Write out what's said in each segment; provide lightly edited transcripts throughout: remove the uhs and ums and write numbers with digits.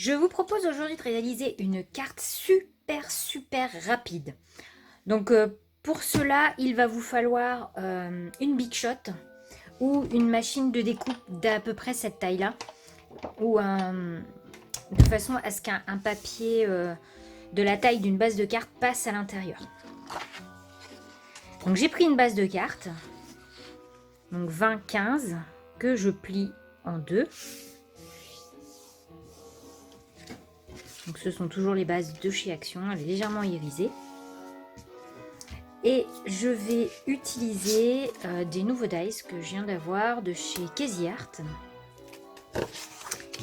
Je vous propose aujourd'hui de réaliser une carte super rapide. Donc pour cela, il va vous falloir une Big Shot ou une machine de découpe d'à peu près cette taille-là, ou de façon à ce qu'un papier de la taille d'une base de carte passe à l'intérieur. Donc j'ai pris une base de carte, donc 20-15, que je plie en deux. Donc ce sont toujours les bases de chez Action, elle est légèrement irisée. Et je vais utiliser des nouveaux dice que je viens d'avoir de chez Casey Art.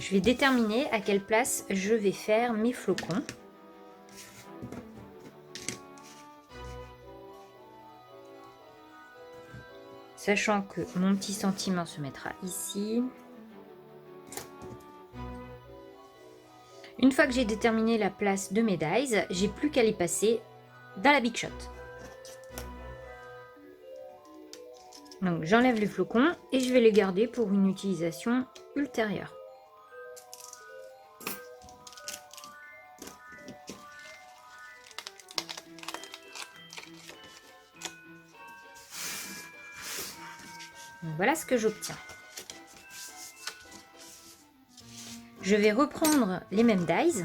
Je vais déterminer à quelle place je vais faire mes flocons. Sachant que mon petit sentiment se mettra ici. Une fois que j'ai déterminé la place de mes dies, j'ai plus qu'à les passer dans la Big Shot. Donc j'enlève les flocons et je vais les garder pour une utilisation ultérieure. Donc voilà ce que j'obtiens. Je vais reprendre les mêmes dies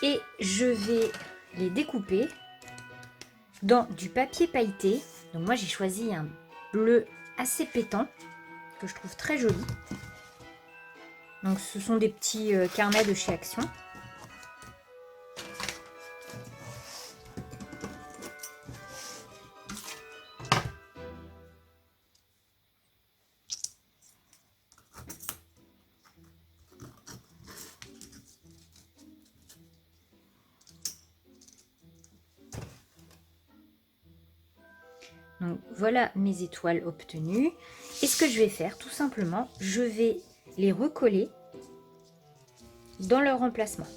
et je vais les découper dans du papier pailleté. Donc moi j'ai choisi un bleu assez pétant que je trouve très joli. Donc ce sont des petits carnets de chez Action. Donc voilà mes étoiles obtenues. Et ce que je vais faire, tout simplement, je vais les recoller dans leur emplacement.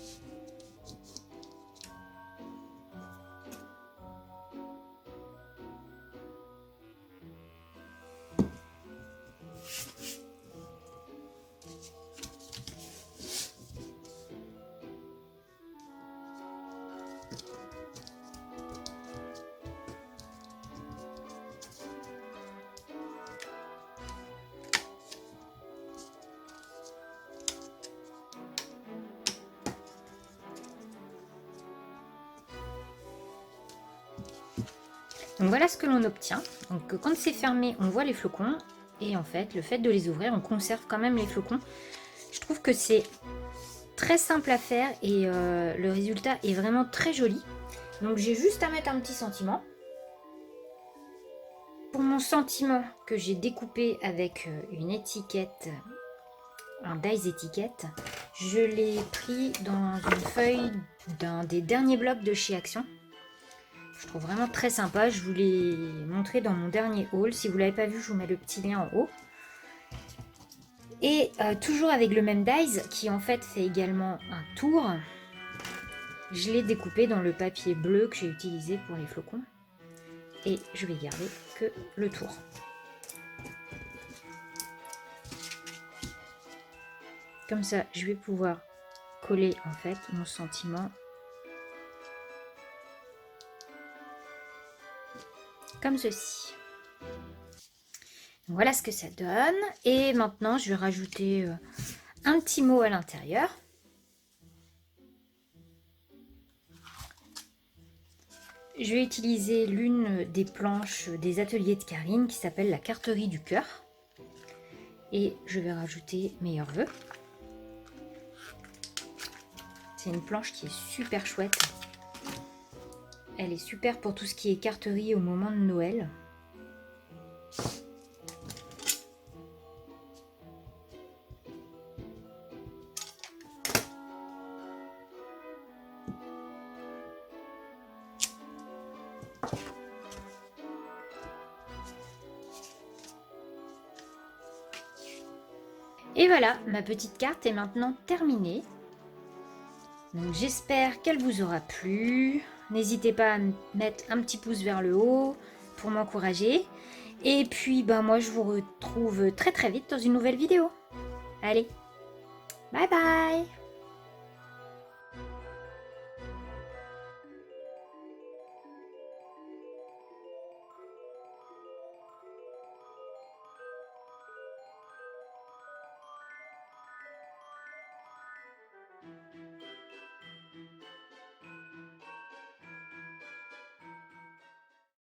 Donc voilà ce que l'on obtient. Donc quand c'est fermé, on voit les flocons. Et en fait, le fait de les ouvrir, on conserve quand même les flocons. Je trouve que c'est très simple à faire et le résultat est vraiment très joli. Donc j'ai juste à mettre un petit sentiment. Pour mon sentiment que j'ai découpé avec une étiquette, un dies étiquette, je l'ai pris dans une feuille d'un des derniers blocs de chez Action. Je trouve vraiment très sympa, je vous l'ai montré dans mon dernier haul. Si vous ne l'avez pas vu, je vous mets le petit lien en haut. Et toujours avec le même dies, qui en fait fait également un tour, je l'ai découpé dans le papier bleu que j'ai utilisé pour les flocons. Et je vais garder que le tour. Comme ça, je vais pouvoir coller en fait mon sentiment comme ceci. Voilà ce que ça donne. Et maintenant, je vais rajouter un petit mot à l'intérieur. Je vais utiliser l'une des planches des ateliers de Karine qui s'appelle la carterie du cœur. Et je vais rajouter meilleurs vœux. C'est une planche qui est super chouette. Elle est super pour tout ce qui est carterie au moment de Noël. Et voilà, ma petite carte est maintenant terminée. Donc j'espère qu'elle vous aura plu. N'hésitez pas à mettre un petit pouce vers le haut pour m'encourager. Et puis moi je vous retrouve très vite dans une nouvelle vidéo. Allez, Bye bye.